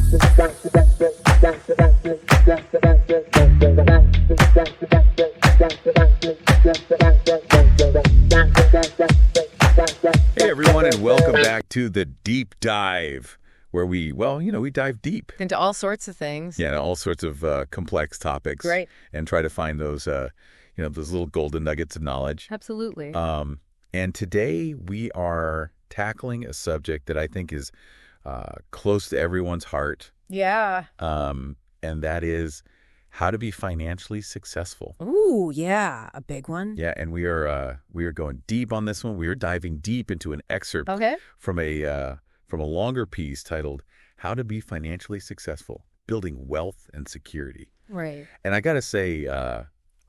Hey everyone, and welcome back to the Deep Dive, where we dive deep. Into all sorts of things. Yeah, all sorts of complex topics. Right. And try to find those, those little golden nuggets of knowledge. Absolutely. And today we are tackling a subject that I think is close to everyone's heart. Yeah. And that is how to be financially successful. Ooh, yeah, a big one. Yeah, and we are going deep on this one. We are diving deep into an excerpt from a longer piece titled "How to Be Financially Successful: Building Wealth and Security." Right. And I got to say,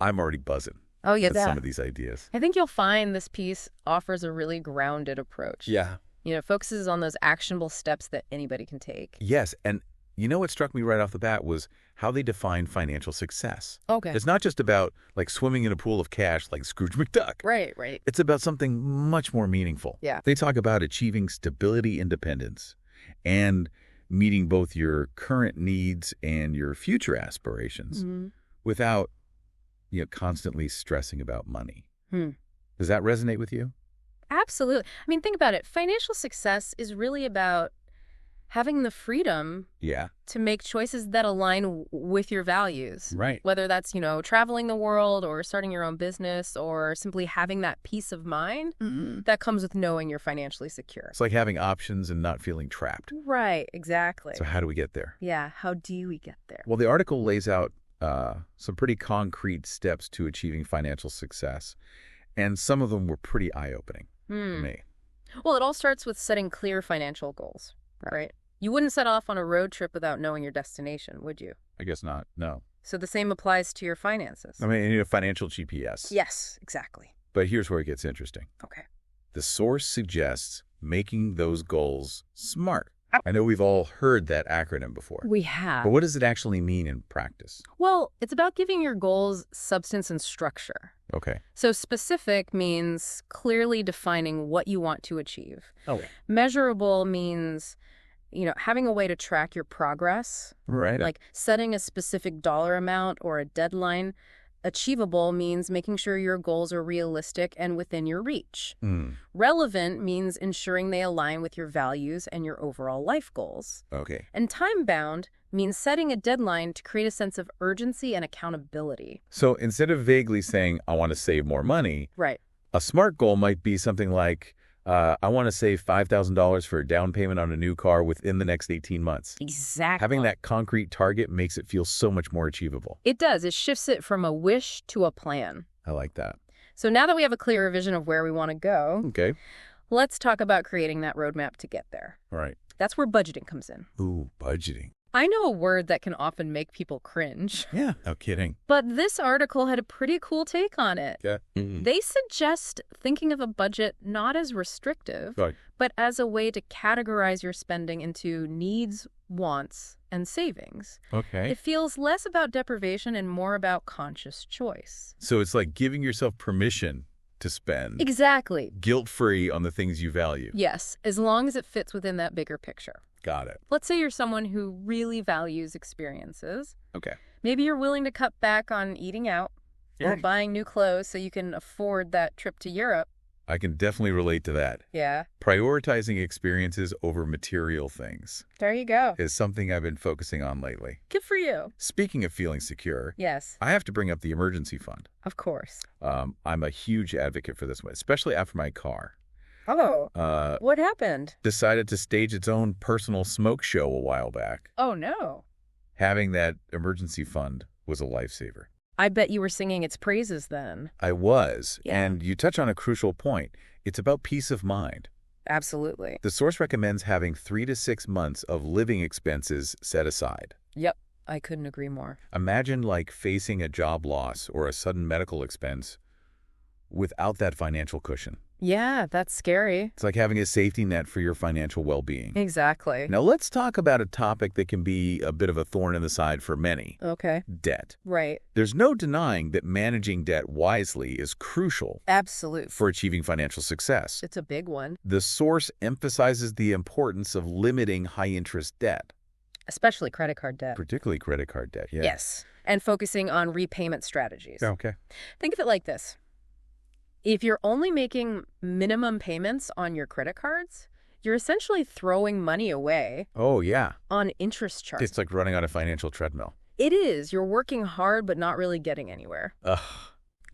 I'm already buzzing. Oh, yeah, with some of these ideas. I think you'll find this piece offers a really grounded approach. Yeah. It focuses on those actionable steps that anybody can take. Yes, and what struck me right off the bat was how they define financial success. Okay. It's not just about like swimming in a pool of cash like Scrooge McDuck. Right. It's about something much more meaningful. Yeah. They talk about achieving stability, independence, and meeting both your current needs and your future aspirations without constantly stressing about money. Does that resonate with you? Absolutely. I mean, think about it. Financial success is really about having the freedom to make choices that align with your values. Right. Whether that's, traveling the world or starting your own business or simply having that peace of mind that comes with knowing you're financially secure. It's like having options and not feeling trapped. Right, exactly. So how do we get there? Yeah, how do we get there? Well, the article lays out some pretty concrete steps to achieving financial success, and some of them were pretty eye-opening to me. Well, it all starts with setting clear financial goals, right? You wouldn't set off on a road trip without knowing your destination, would you? I guess not, no. So the same applies to your finances. I mean, you need a financial GPS. Yes, exactly. But here's where it gets interesting. Okay. The source suggests making those goals SMART. I know we've all heard that acronym before. We have. But what does it actually mean in practice? Well, it's about giving your goals substance and structure. Okay. So specific means clearly defining what you want to achieve. Okay. Measurable means, having a way to track your progress. Right. Like setting a specific dollar amount or a deadline. Achievable means making sure your goals are realistic and within your reach. Relevant means ensuring they align with your values and your overall life goals. Okay. And time-bound means setting a deadline to create a sense of urgency and accountability. So instead of vaguely saying, I want to save more money, Right. a SMART goal might be something like, I want to save $5,000 for a down payment on a new car within the next 18 months. Exactly. Having that concrete target makes it feel so much more achievable. It does. It shifts it from a wish to a plan. I like that. So now that we have a clearer vision of where we want to go, Okay. let's talk about creating that roadmap to get there. All right. That's where budgeting comes in. Ooh, budgeting. I know a word that can often make people cringe. Yeah, no kidding. But this article had a pretty cool take on it. Yeah. They suggest thinking of a budget not as restrictive, Right. but as a way to categorize your spending into needs, wants, and savings. Okay. It feels less about deprivation and more about conscious choice. So it's like giving yourself permission to spend Exactly. guilt-free on the things you value. Yes, as long as it fits within that bigger picture. Got it. Let's say you're someone who really values experiences. Okay. Maybe you're willing to cut back on eating out or buying new clothes so you can afford that trip to Europe. I can definitely relate to that. Yeah. Prioritizing experiences over material things There you go. is something I've been focusing on lately. Good for you. Speaking of feeling secure, Yes, I have to bring up the emergency fund. of course. I'm a huge advocate for this one, especially after my car Oh, what happened? decided to stage its own personal smoke show a while back. Oh, no. Having that emergency fund was a lifesaver. I bet you were singing its praises then. I was, Yeah. and you touch on a crucial point. It's about peace of mind. Absolutely. The source recommends having 3 to 6 months of living expenses set aside. Yep, I couldn't agree more. Imagine like facing a job loss or a sudden medical expense without that financial cushion. Yeah, that's scary. It's like having a safety net for your financial well-being. Exactly. Now let's talk about a topic that can be a bit of a thorn in the side for many. Okay. Debt. Right. There's no denying that managing debt wisely is crucial Absolute. for achieving financial success. It's a big one. The source emphasizes the importance of limiting high-interest debt. especially credit card debt. Particularly credit card debt, yeah. Yes. And focusing on repayment strategies. Okay. Think of it like this. If you're only making minimum payments on your credit cards, you're essentially throwing money away Oh, yeah. on interest charges. It's like running on a financial treadmill. It is. You're working hard but not really getting anywhere. Ugh.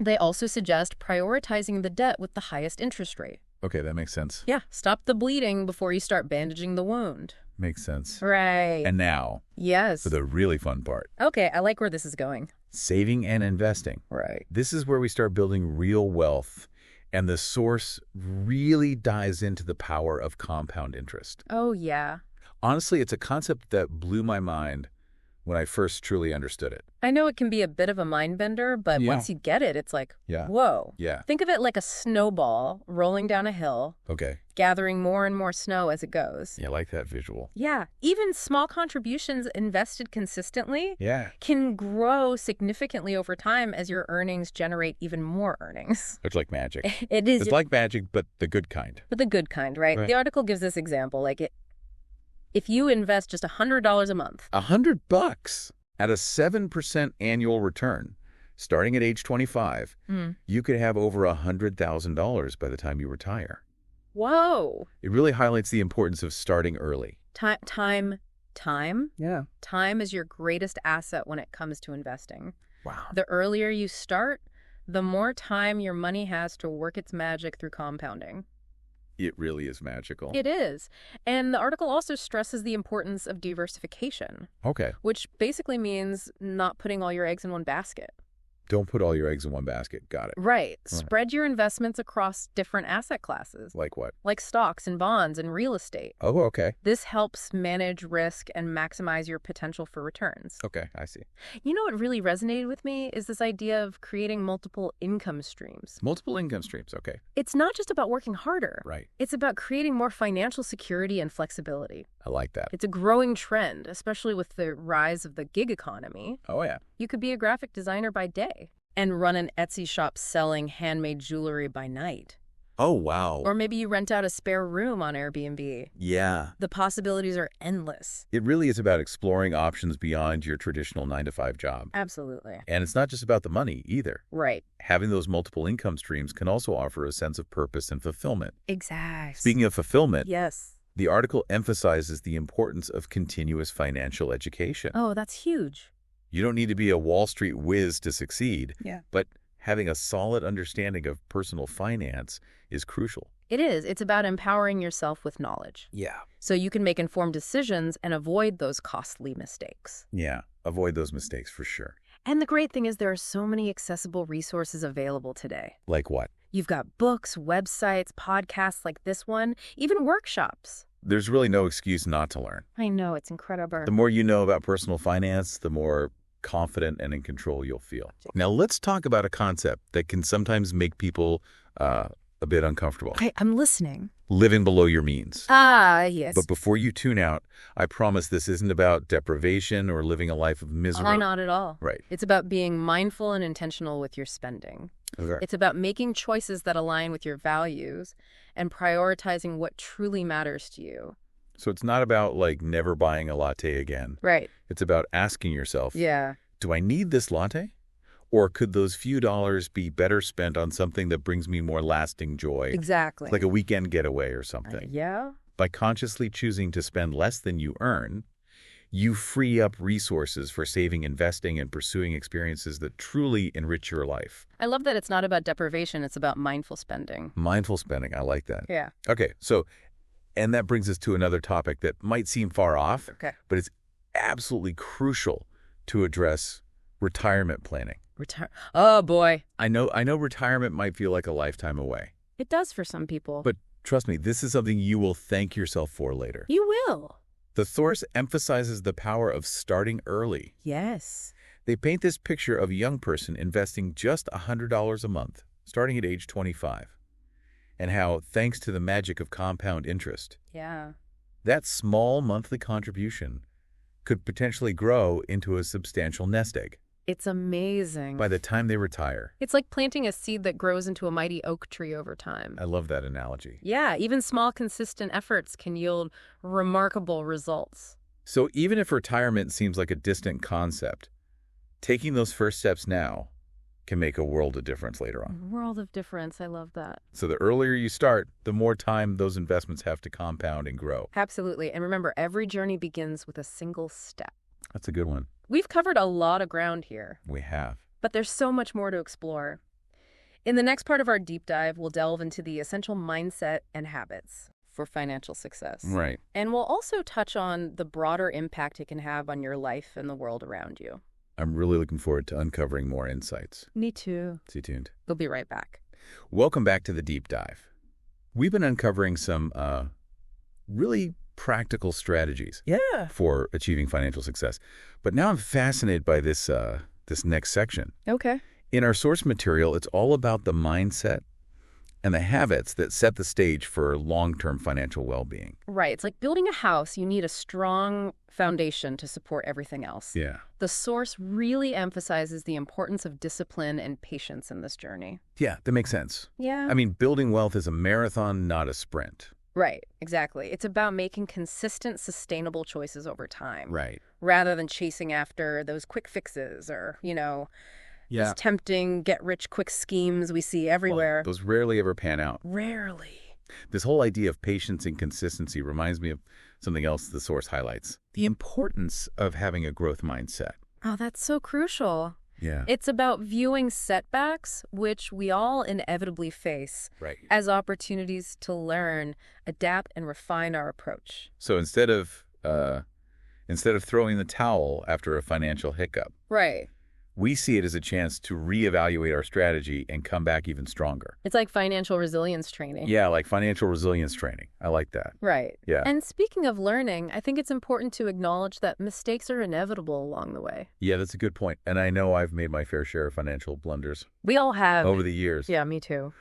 They also suggest prioritizing the debt with the highest interest rate. Okay, that makes sense. Yeah, stop the bleeding before you start bandaging the wound. Makes sense. Right. And now, Yes. for the really fun part. Okay, I like where this is going. Saving and investing. Right. This is where we start building real wealth, and the source really dives into the power of compound interest. Oh, yeah. Honestly, it's a concept that blew my mind when I first truly understood it. I know it can be a bit of a mind bender, but Yeah. once you get it, it's like, Yeah. whoa. Yeah. Think of it like a snowball rolling down a hill, Okay. gathering more and more snow as it goes. Yeah, I like that visual. Yeah, even small contributions invested consistently Yeah. can grow significantly over time as your earnings generate even more earnings. It's like magic. It is, It's like magic, but the good kind. but the good kind, right? Right. The article gives this example, if you invest just $100 a month. $100 at a 7% annual return, starting at age 25, you could have over $100,000 by the time you retire. Whoa. It really highlights the importance of starting early. Time? Yeah. Time is your greatest asset when it comes to investing. Wow. The earlier you start, the more time your money has to work its magic through compounding. It really is magical. It is. And the article also stresses the importance of diversification, Okay. which basically means not putting all your eggs in one basket. Don't put all your eggs in one basket. Got it. Right. Spread your investments across different asset classes, Like what? like stocks and bonds and real estate. Oh, okay. This helps manage risk and maximize your potential for returns. Okay, I see. You know what really resonated with me is this idea of creating multiple income streams. Multiple income streams. Okay. It's not just about working harder. Right. It's about creating more financial security and flexibility. I like that. It's a growing trend, especially with the rise of the gig economy. Oh, yeah. You could be a graphic designer by day and run an Etsy shop selling handmade jewelry by night. Oh, wow. Or maybe you rent out a spare room on Airbnb. Yeah. The possibilities are endless. It really is about exploring options beyond your traditional 9-to-5 job. Absolutely. And it's not just about the money either. Right. Having those multiple income streams can also offer a sense of purpose and fulfillment. Exactly. Speaking of fulfillment, Yes. the article emphasizes the importance of continuous financial education. Oh, that's huge. You don't need to be a Wall Street whiz to succeed, Yeah. but having a solid understanding of personal finance is crucial. It is. It's about empowering yourself with knowledge, Yeah. so you can make informed decisions and avoid those costly mistakes. Yeah. Avoid those mistakes for sure. And the great thing is there are so many accessible resources available today. Like what? You've got books, websites, podcasts like this one, even workshops. There's really no excuse not to learn. I know, it's incredible. The more you know about personal finance, the more confident and in control you'll feel. Now, let's talk about a concept that can sometimes make people a bit uncomfortable. Okay, I'm listening. Living below your means. Ah, yes. But before you tune out, I promise this isn't about deprivation or living a life of misery. Oh, not at all. Right. It's about being mindful and intentional with your spending. Okay. It's about making choices that align with your values and prioritizing what truly matters to you. So it's not about, like, never buying a latte again. Right. It's about asking yourself, Yeah. do I need this latte? Or could those few dollars be better spent on something that brings me more lasting joy? Exactly. Like a weekend getaway or something. Yeah. By consciously choosing to spend less than you earn, you free up resources for saving, investing, and pursuing experiences that truly enrich your life. I love that it's not about deprivation, it's about mindful spending. Mindful spending, I like that. Yeah. Okay, so, and that brings us to another topic that might seem far off, Okay. but it's absolutely crucial to address: retirement planning. Oh, boy. I know retirement might feel like a lifetime away, It does for some people. but trust me, this is something you will thank yourself for later. You will. The source emphasizes the power of starting early. Yes. They paint this picture of a young person investing just $100 a month, starting at age 25, and how, thanks to the magic of compound interest, Yeah. that small monthly contribution could potentially grow into a substantial nest egg It's amazing. by the time they retire. It's like planting a seed that grows into a mighty oak tree over time. I love that analogy. Yeah, even small, consistent efforts can yield remarkable results. So even if retirement seems like a distant concept, taking those first steps now can make a world of difference later on. World of difference. I love that. So the earlier you start, the more time those investments have to compound and grow. Absolutely. And remember, every journey begins with a single step. That's a good one. We've covered a lot of ground here, We have. but there's so much more to explore. In the next part of our deep dive, we'll delve into the essential mindset and habits for financial success. Right. And we'll also touch on the broader impact it can have on your life and the world around you. I'm really looking forward to uncovering more insights. Me too. Stay tuned. We'll be right back. Welcome back to the deep dive. We've been uncovering some really practical strategies for achieving financial success. But now I'm fascinated by this next section. Okay. In our source material, it's all about the mindset and the habits that set the stage for long-term financial well-being. Right. It's like building a house. You need a strong foundation to support everything else. Yeah. The source really emphasizes the importance of discipline and patience in this journey. Yeah, that makes sense. Yeah. I mean, building wealth is a marathon, not a sprint. Right. Exactly. It's about making consistent, sustainable choices over time. Right. Rather than chasing after those quick fixes or, these tempting get-rich-quick schemes we see everywhere. Well, those rarely ever pan out. Rarely. This whole idea of patience and consistency reminds me of something else the source highlights. The importance of having a growth mindset. Oh, that's so crucial. Yeah. It's about viewing setbacks, which we all inevitably face, Right. as opportunities to learn, adapt, and refine our approach. So instead of throwing the towel after a financial hiccup, Right. we see it as a chance to reevaluate our strategy and come back even stronger. It's like financial resilience training. Yeah, like financial resilience training. I like that. Right. Yeah. And speaking of learning, I think it's important to acknowledge that mistakes are inevitable along the way. Yeah, that's a good point. And I know I've made my fair share of financial blunders We all have. over the years. Yeah, me too.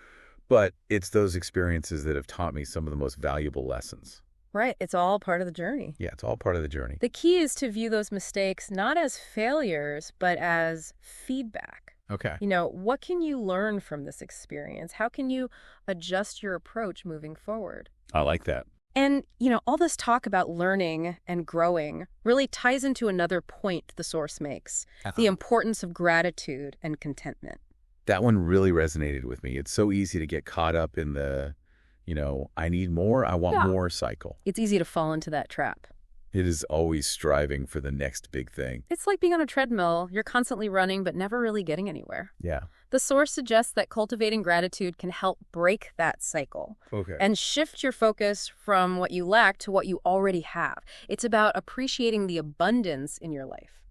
But it's those experiences that have taught me some of the most valuable lessons. Right. It's all part of the journey. Yeah, it's all part of the journey. The key is to view those mistakes not as failures, but as feedback. Okay. What can you learn from this experience? How can you adjust your approach moving forward? I like that. And, all this talk about learning and growing really ties into another point the source makes, the importance of gratitude and contentment. That one really resonated with me. It's so easy to get caught up in the, I need more, I want more cycle. It's easy to fall into that trap. It is always striving for the next big thing. It's like being on a treadmill. You're constantly running, but never really getting anywhere. Yeah. The source suggests that cultivating gratitude can help break that cycle. Okay. And shift your focus from what you lack to what you already have. It's about appreciating the abundance in your life.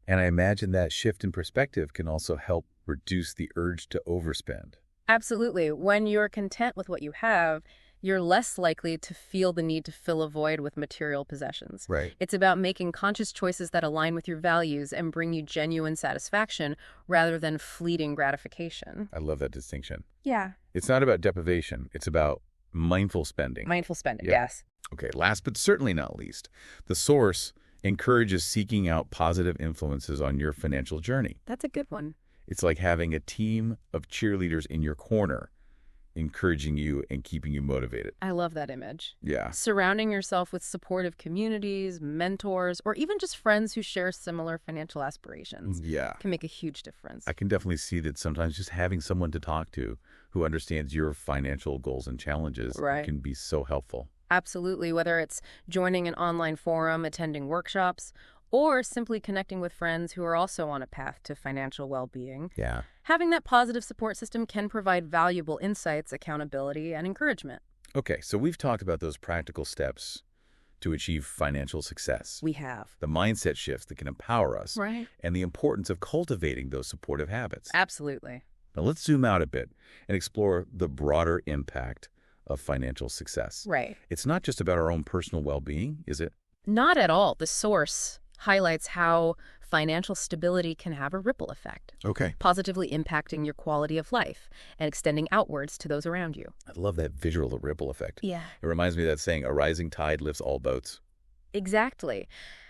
And I imagine that shift in perspective can also help reduce the urge to overspend. Absolutely. When you're content with what you have, you're less likely to feel the need to fill a void with material possessions. Right. It's about making conscious choices that align with your values and bring you genuine satisfaction rather than fleeting gratification. I love that distinction. Yeah. It's not about deprivation. It's about mindful spending. Mindful spending, Yeah. yes. Okay, last but certainly not least, the source encourages seeking out positive influences on your financial journey. That's a good one. It's like having a team of cheerleaders in your corner, encouraging you and keeping you motivated. I love that image. Yeah. Surrounding yourself with supportive communities, mentors, or even just friends who share similar financial aspirations Yeah. can make a huge difference. I can definitely see that sometimes just having someone to talk to who understands your financial goals and challenges Right. can be so helpful. Absolutely, whether it's joining an online forum, attending workshops, or simply connecting with friends who are also on a path to financial well-being. Yeah. Having that positive support system can provide valuable insights, accountability, and encouragement. Okay, so we've talked about those practical steps to achieve financial success. We have. The mindset shifts that can empower us. Right. And the importance of cultivating those supportive habits. Absolutely. Now let's zoom out a bit and explore the broader impact of financial success. Right. It's not just about our own personal well-being, is it? Not at all. The source highlights how financial stability can have a ripple effect, Okay. positively impacting your quality of life and extending outwards to those around you. I love that visual, the ripple effect. Yeah. It reminds me of that saying, a rising tide lifts all boats. Exactly.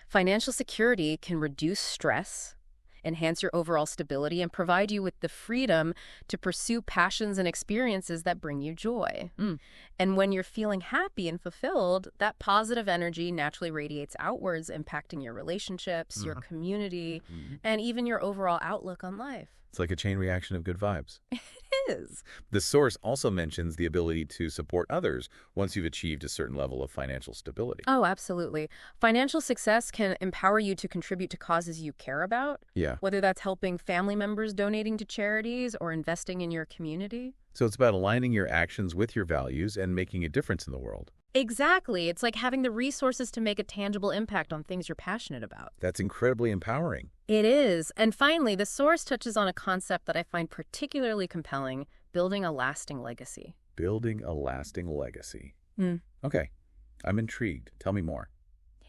Financial security can reduce stress, enhance your overall stability, and provide you with the freedom to pursue passions and experiences that bring you joy. And when you're feeling happy and fulfilled, that positive energy naturally radiates outwards, impacting your relationships, your community, and even your overall outlook on life. It's like a chain reaction of good vibes. It is. The source also mentions the ability to support others once you've achieved a certain level of financial stability. Oh, absolutely. Financial success can empower you to contribute to causes you care about, Yeah. whether that's helping family members donating to charities or investing in your community. So it's about aligning your actions with your values and making a difference in the world. Exactly. It's like having the resources to make a tangible impact on things you're passionate about. That's incredibly empowering. It is. And finally, the source touches on a concept that I find particularly compelling: building a lasting legacy. Building a lasting legacy. Okay. I'm intrigued. Tell me more.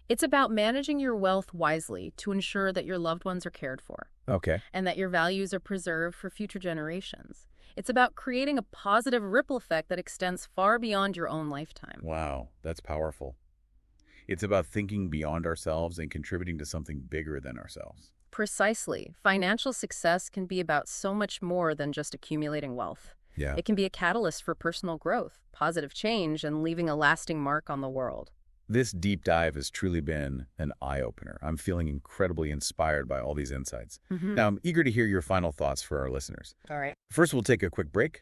It's about managing your wealth wisely to ensure that your loved ones are cared for Okay. and that your values are preserved for future generations. It's about creating a positive ripple effect that extends far beyond your own lifetime. Wow, that's powerful. It's about thinking beyond ourselves and contributing to something bigger than ourselves. Precisely. Financial success can be about so much more than just accumulating wealth. Yeah. It can be a catalyst for personal growth, positive change, and leaving a lasting mark on the world. This deep dive has truly been an eye-opener. I'm feeling incredibly inspired by all these insights. Now, I'm eager to hear your final thoughts for our listeners. All right. First, we'll take a quick break.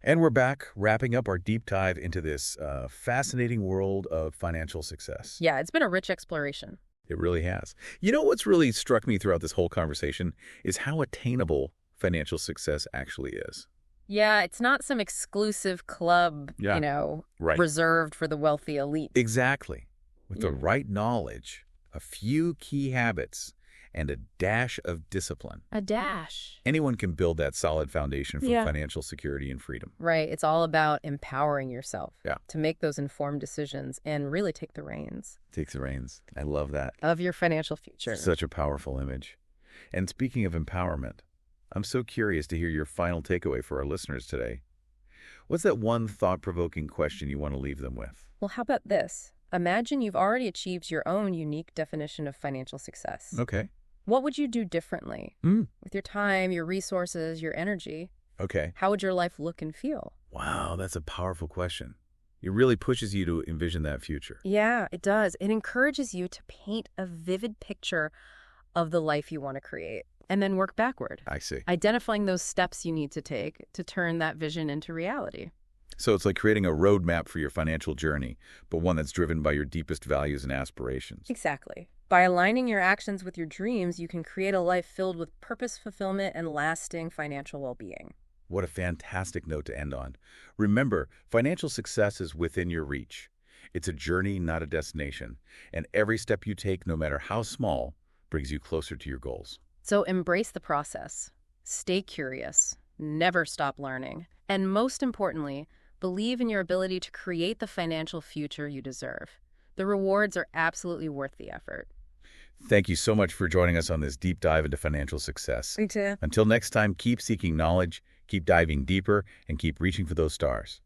And we're back, wrapping up our deep dive into this fascinating world of financial success. Yeah, it's been a rich exploration. It really has. You know what's really struck me throughout this whole conversation is how attainable financial success actually is. Yeah, it's not some exclusive club, Yeah. Right. reserved for the wealthy elite. Exactly. With the right knowledge, a few key habits, and a dash of discipline, A dash. anyone can build that solid foundation for Yeah. financial security and freedom. Right. It's all about empowering yourself Yeah. to make those informed decisions and really take the reins Take the reins. I love that. of your financial future. Such a powerful image. And speaking of empowerment, I'm so curious to hear your final takeaway for our listeners today. What's that one thought-provoking question you want to leave them with? Well, how about this? Imagine you've already achieved your own unique definition of financial success. Okay. What would you do differently? With your time, your resources, your energy, Okay. how would your life look and feel? Wow, that's a powerful question. It really pushes you to envision that future. Yeah, it does. It encourages you to paint a vivid picture of the life you want to create and then work backward, I see. identifying those steps you need to take to turn that vision into reality. So it's like creating a roadmap for your financial journey, but one that's driven by your deepest values and aspirations. Exactly. By aligning your actions with your dreams, you can create a life filled with purpose, fulfillment, and lasting financial well-being. What a fantastic note to end on. Remember, financial success is within your reach. It's a journey, not a destination. And every step you take, no matter how small, brings you closer to your goals. So embrace the process. Stay curious. Never stop learning. And most importantly, believe in your ability to create the financial future you deserve. The rewards are absolutely worth the effort. Thank you so much for joining us on this deep dive into financial success. Me too. Until next time, keep seeking knowledge, keep diving deeper, and keep reaching for those stars.